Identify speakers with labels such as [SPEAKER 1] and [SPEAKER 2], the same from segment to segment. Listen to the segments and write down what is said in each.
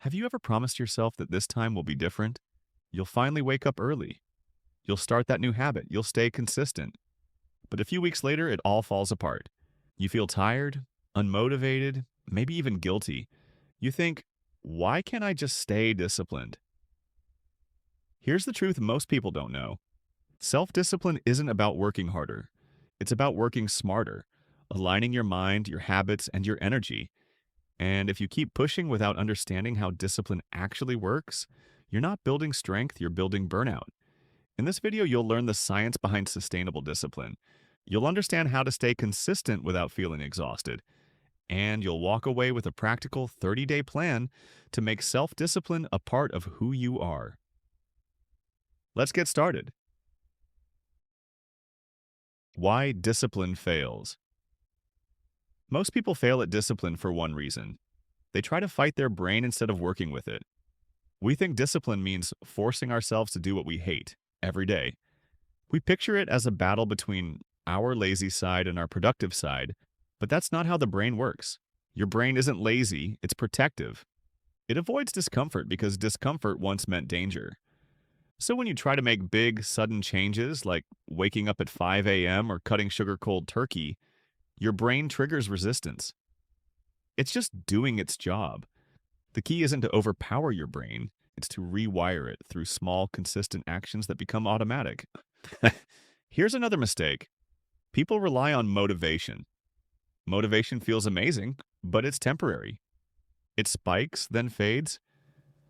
[SPEAKER 1] Have you ever promised yourself that this time will be different? You'll finally wake up early. You'll start that new habit. You'll stay consistent. But a few weeks later, it all falls apart. You feel tired, unmotivated, maybe even guilty. You think, why can't I just stay disciplined? Here's the truth most people don't know. Self-discipline isn't about working harder. It's about working smarter, aligning your mind, your habits, and your energy. And if you keep pushing without understanding how discipline actually works, you're not building strength, you're building burnout. In this video, you'll learn the science behind sustainable discipline. You'll understand how to stay consistent without feeling exhausted. And you'll walk away with a practical 30-day plan to make self-discipline a part of who you are. Let's get started. Why discipline fails. Most people fail at discipline for one reason. They try to fight their brain instead of working with it. We think discipline means forcing ourselves to do what we hate every day. We picture it as a battle between our lazy side and our productive side, but that's not how the brain works. Your brain isn't lazy, it's protective. It avoids discomfort because discomfort once meant danger. So when you try to make big, sudden changes like waking up at 5 a.m. or cutting sugar cold turkey, your brain triggers resistance. It's just doing its job. The key isn't to overpower your brain, it's to rewire it through small, consistent actions that become automatic. Here's another mistake. People rely on motivation. Motivation feels amazing, but it's temporary. It spikes, then fades.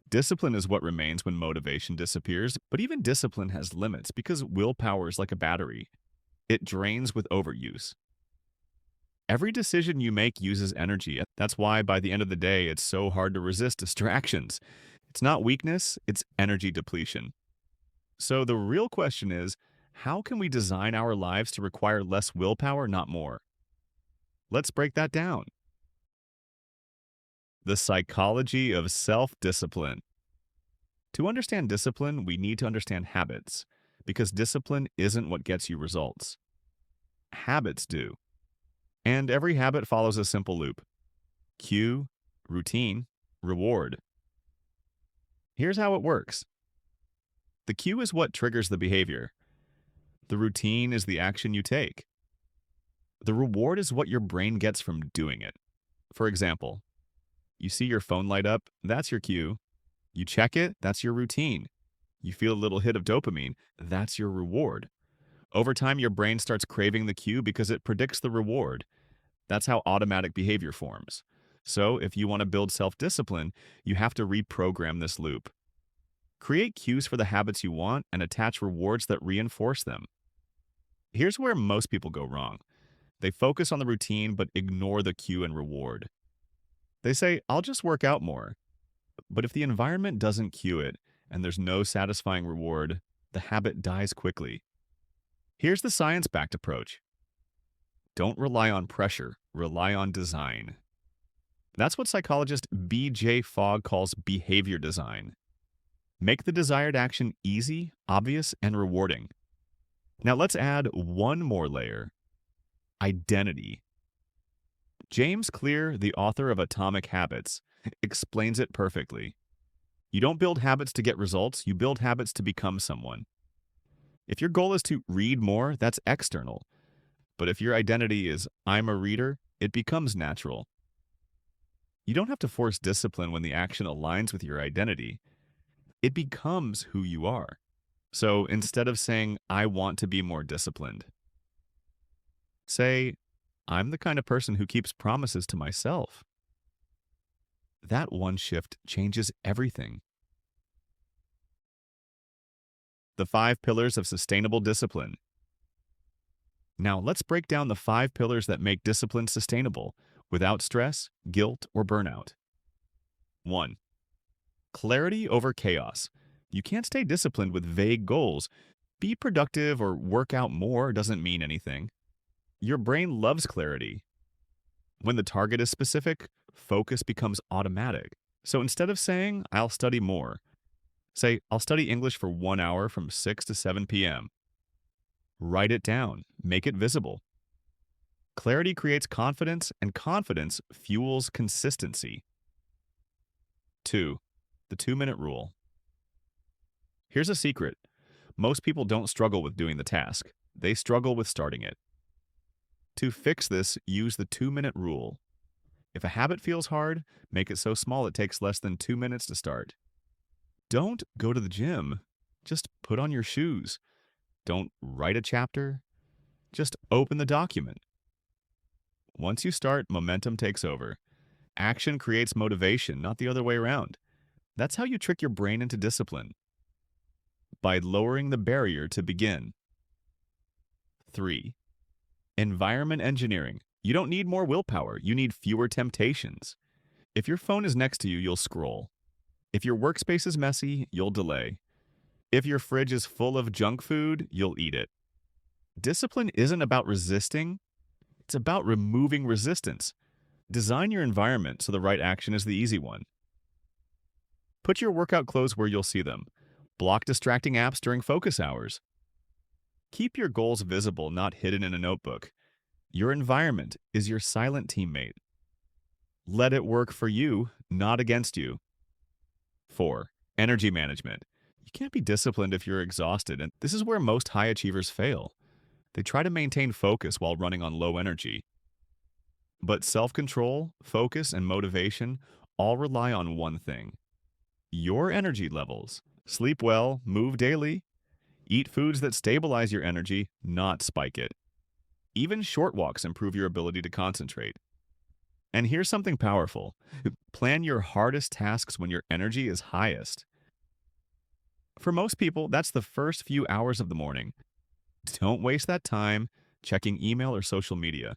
[SPEAKER 1] Discipline is what remains when motivation disappears, but even discipline has limits because willpower is like a battery. It drains with overuse. Every decision you make uses energy. That's why by the end of the day, it's so hard to resist distractions. It's not weakness, it's energy depletion. So the real question is, how can we design our lives to require less willpower, not more? Let's break that down. The psychology of self-discipline. To understand discipline, we need to understand habits, because discipline isn't what gets you results. Habits do. And every habit follows a simple loop. Cue, routine, reward. Here's how it works. The cue is what triggers the behavior. The routine is the action you take. The reward is what your brain gets from doing it. For example, you see your phone light up, that's your cue. You check it, that's your routine. You feel a little hit of dopamine, that's your reward. Over time, your brain starts craving the cue because it predicts the reward. That's how automatic behavior forms. So, if you want to build self-discipline, you have to reprogram this loop. Create cues for the habits you want and attach rewards that reinforce them. Here's where most people go wrong. They focus on the routine but ignore the cue and reward. They say, I'll just work out more. But if the environment doesn't cue it and there's no satisfying reward, the habit dies quickly. Here's the science-backed approach. Don't rely on pressure, rely on design. That's what psychologist B.J. Fogg calls behavior design. Make the desired action easy, obvious, and rewarding. Now let's add one more layer. Identity. James Clear, the author of Atomic Habits, explains it perfectly. You don't build habits to get results, you build habits to become someone. If your goal is to read more, that's external. But if your identity is, I'm a reader, it becomes natural. You don't have to force discipline when the action aligns with your identity. It becomes who you are. So instead of saying, I want to be more disciplined, say, I'm the kind of person who keeps promises to myself. That one shift changes everything. The 5 pillars of sustainable discipline. Now let's break down the 5 pillars that make discipline sustainable without stress, guilt, or burnout. 1. Clarity over chaos. You can't stay disciplined with vague goals. Be productive or work out more doesn't mean anything. Your brain loves clarity. When the target is specific, focus becomes automatic. So instead of saying, I'll study more, say, I'll study English for 1 hour from 6 to 7 p.m. Write it down. Make it visible. Clarity creates confidence, and confidence fuels consistency. 2. The 2-minute rule. Here's a secret. Most people don't struggle with doing the task. They struggle with starting it. To fix this, use the 2-minute rule. If a habit feels hard, make it so small it takes less than 2 minutes to start. Don't go to the gym. Just put on your shoes. Don't write a chapter. Just open the document. Once you start, momentum takes over. Action creates motivation, not the other way around. That's how you trick your brain into discipline. By lowering the barrier to begin. 3. Environment engineering. You don't need more willpower. You need fewer temptations. If your phone is next to you, you'll scroll. If your workspace is messy, you'll delay. If your fridge is full of junk food, you'll eat it. Discipline isn't about resisting. It's about removing resistance. Design your environment so the right action is the easy one. Put your workout clothes where you'll see them. Block distracting apps during focus hours. Keep your goals visible, not hidden in a notebook. Your environment is your silent teammate. Let it work for you, not against you. 4. Energy management. You can't be disciplined if you're exhausted, and this is where most high achievers fail. They try to maintain focus while running on low energy. But self-control, focus, and motivation all rely on one thing: your energy levels. Sleep well, move daily. Eat foods that stabilize your energy, not spike it. Even short walks improve your ability to concentrate. And here's something powerful. Plan your hardest tasks when your energy is highest. For most people, that's the first few hours of the morning. Don't waste that time checking email or social media.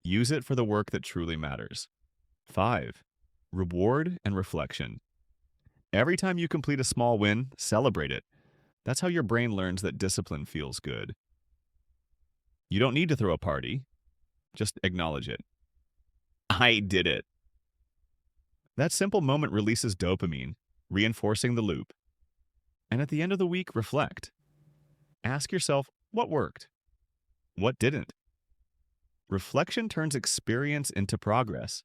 [SPEAKER 1] Use it for the work that truly matters. 5. Reward and reflection. Every time you complete a small win, celebrate it. That's how your brain learns that discipline feels good. You don't need to throw a party. Just acknowledge it. I did it. That simple moment releases dopamine, reinforcing the loop. And at the end of the week, reflect. Ask yourself, what worked? What didn't? Reflection turns experience into progress.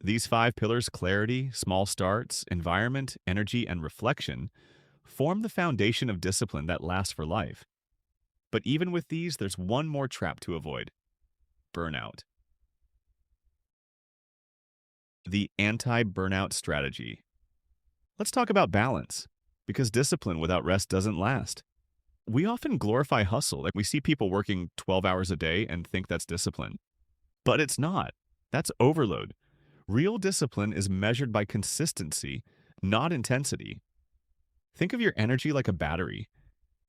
[SPEAKER 1] These 5 pillars, clarity, small starts, environment, energy, and reflection, form the foundation of discipline that lasts for life. But even with these, there's one more trap to avoid: burnout. The anti-burnout strategy. Let's talk about balance, because discipline without rest doesn't last. We often glorify hustle. Like we see people working 12 hours a day and think that's discipline. But it's not. That's overload. Real discipline is measured by consistency, not intensity. Think of your energy like a battery.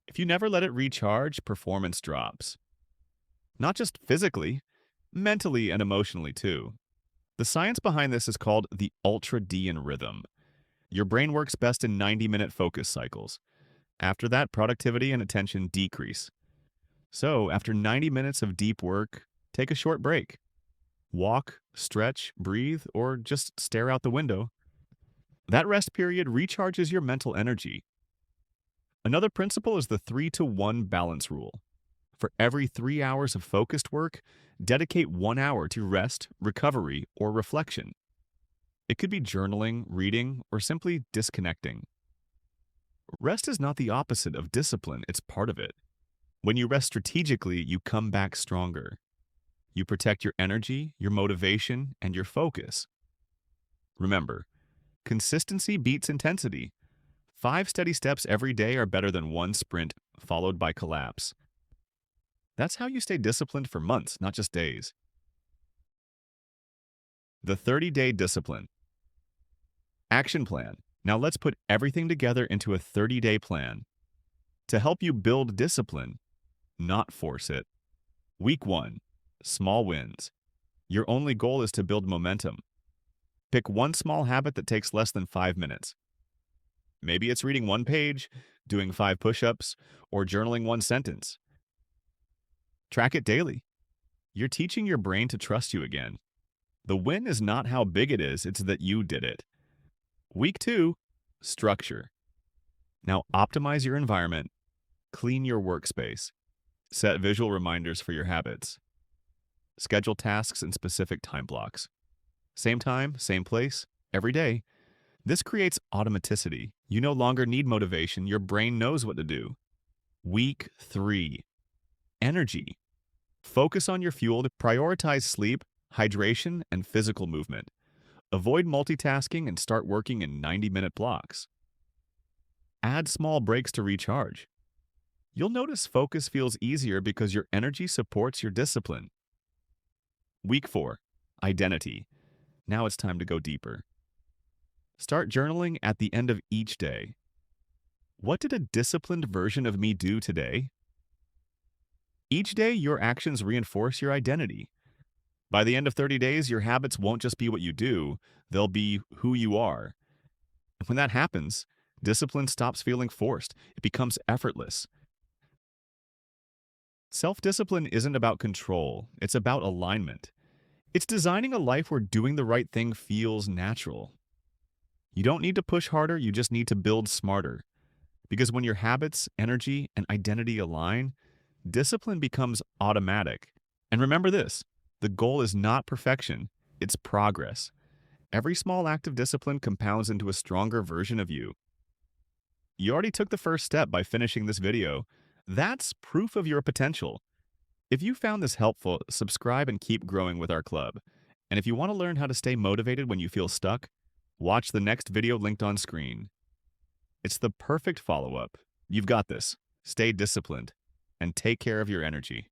[SPEAKER 1] If you never let it recharge, performance drops. Not just physically, mentally and emotionally too. The science behind this is called the ultradian rhythm. Your brain works best in 90-minute focus cycles. After that, productivity and attention decrease. So, after 90 minutes of deep work, take a short break. Walk, stretch, breathe, or just stare out the window. That rest period recharges your mental energy. Another principle is the 3-to-1 balance rule. For every 3 hours of focused work, dedicate 1 hour to rest, recovery, or reflection. It could be journaling, reading, or simply disconnecting. Rest is not the opposite of discipline, it's part of it. When you rest strategically, you come back stronger. You protect your energy, your motivation, and your focus. Remember, consistency beats intensity. 5 steady steps every day are better than 1 sprint followed by collapse. That's how you stay disciplined for months, not just days. The 30-day discipline. Action plan. Now let's put everything together into a 30-day plan. To help you build discipline, not force it. Week 1. Small wins. Your only goal is to build momentum. Pick one small habit that takes less than 5 minutes. Maybe it's reading 1 page, doing 5 push-ups, or journaling 1 sentence. Track it daily. You're teaching your brain to trust you again. The win is not how big it is, it's that you did it. Week 2, structure. Now optimize your environment, clean your workspace, set visual reminders for your habits. Schedule tasks in specific time blocks. Same time, same place, every day. This creates automaticity. You no longer need motivation, your brain knows what to do. Week 3. Energy. Focus on your fuel to prioritize sleep, hydration, and physical movement. Avoid multitasking and start working in 90-minute blocks. Add small breaks to recharge. You'll notice focus feels easier because your energy supports your discipline. Week 4. Identity. Now it's time to go deeper. Start journaling at the end of each day. What did a disciplined version of me do today? Each day, your actions reinforce your identity. By the end of 30 days, your habits won't just be what you do, they'll be who you are. When that happens, discipline stops feeling forced. It becomes effortless. Self-discipline isn't about control, it's about alignment. It's designing a life where doing the right thing feels natural. You don't need to push harder, you just need to build smarter. Because when your habits, energy, and identity align, discipline becomes automatic. And remember this, the goal is not perfection, it's progress. Every small act of discipline compounds into a stronger version of you. You already took the first step by finishing this video. That's proof of your potential. If you found this helpful, subscribe and keep growing with our club. And if you want to learn how to stay motivated when you feel stuck, watch the next video linked on screen. It's the perfect follow-up. You've got this. Stay disciplined and take care of your energy.